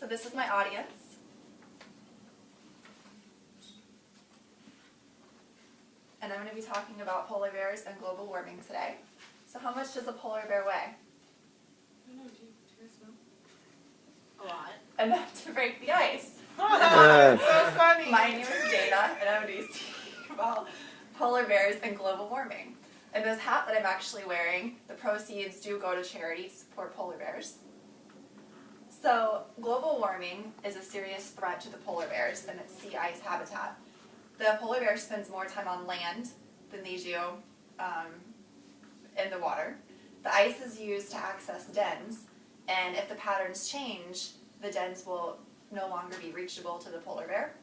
So this is my audience. And I'm going to be talking about polar bears and global warming today. So how much does a polar bear weigh? I don't know, do you guys know? A lot. Enough to break the ice. So funny. My name is Dana, and I'm going to be speaking about polar bears and global warming. And this hat that I'm actually wearing, the proceeds do go to charity to support polar bears. So global warming is a serious threat to the polar bears and its sea ice habitat. The polar bear spends more time on land than they do in the water. The ice is used to access dens, and if the patterns change, the dens will no longer be reachable to the polar bear.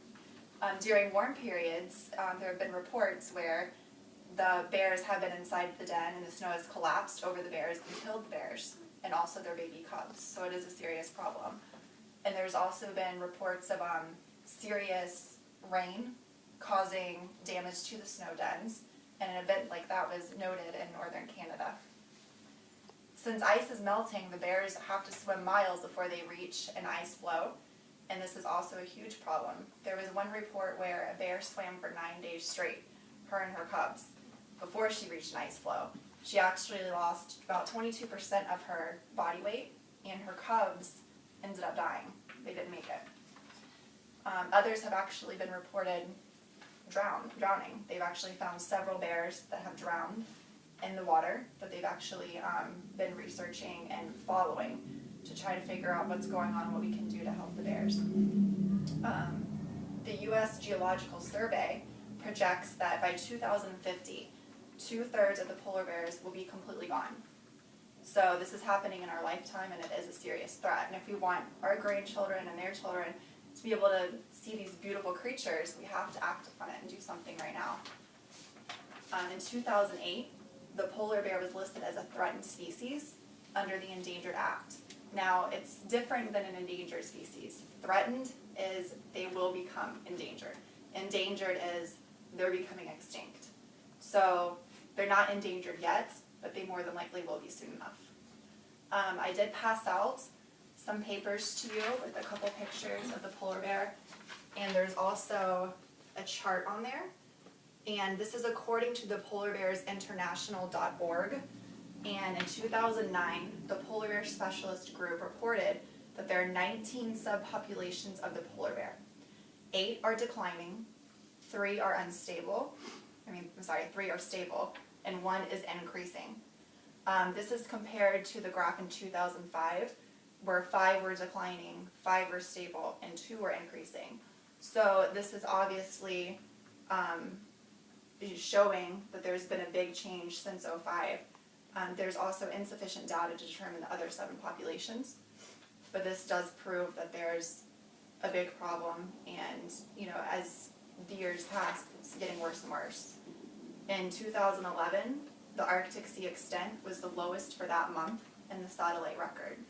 During warm periods, there have been reports where the bears have been inside the den and the snow has collapsed over the bears and killed the bears and also their baby cubs. So it is a serious problem. And there's also been reports of serious rain causing damage to the snow dens, and an event like that was noted in northern Canada. Since ice is melting, the bears have to swim miles before they reach an ice floe, and this is also a huge problem. There was one report where a bear swam for 9 days straight, her and her cubs, before she reached an ice floe. She actually lost about 22% of her body weight, and her cubs ended up dying. They didn't make it. Others have actually been reported drowning. They've actually found several bears that have drowned in the water that they've actually been researching and following to try to figure out what's going on and what we can do to help the bears. The U.S. Geological Survey projects that by 2050, 2/3 of the polar bears will be completely gone. So this is happening in our lifetime, and it is a serious threat. And if we want our grandchildren and their children to be able to see these beautiful creatures, we have to act upon it and do something right now. In 2008, the polar bear was listed as a threatened species under the Endangered Act. Now, it's different than an endangered species. Threatened is they will become endangered. Endangered is they're becoming extinct. So they're not endangered yet, but they more than likely will be soon enough. I did pass out some papers to you with a couple pictures of the polar bear, and there's also a chart on there. And this is according to the polarbearsinternational.org. And in 2009, the Polar Bear Specialist Group reported that there are 19 subpopulations of the polar bear. 8 are declining, 3 are unstable, 3 are stable, and 1 is increasing. This is compared to the graph in 2005, where 5 were declining, 5 were stable, and 2 were increasing. So this is obviously showing that there's been a big change since '05. There's also insufficient data to determine the other 7 populations, but this does prove that there's a big problem, and as the years pass, it's getting worse and worse. In 2011, the Arctic Sea extent was the lowest for that month in the satellite record.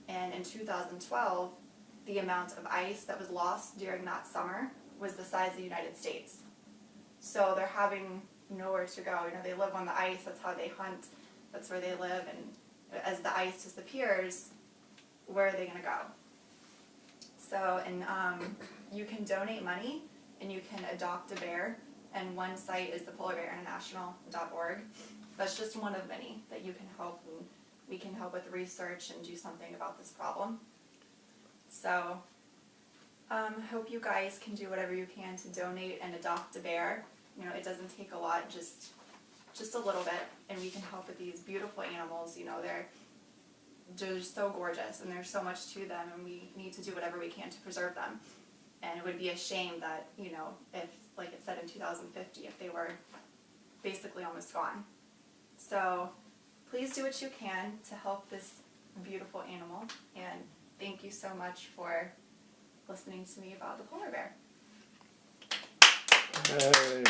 And in 2012, the amount of ice that was lost during that summer was the size of the United States. So they're having nowhere to go. They live on the ice, that's how they hunt, that's where they live, and as the ice disappears, where are they going to go? So, you can donate money, and you can adopt a bear, and one site is the polarbearinternational.org. That's just one of many that you can help, and we can help with research and do something about this problem. So, hope you guys can do whatever you can to donate and adopt a bear. It doesn't take a lot, just a little bit, and we can help with these beautiful animals. They're so gorgeous, and there's so much to them, and we need to do whatever we can to preserve them. And it would be a shame that, if, like it said in 2050, if they were basically almost gone. So please do what you can to help this beautiful animal, and thank you so much for listening to me about the polar bear. Hey.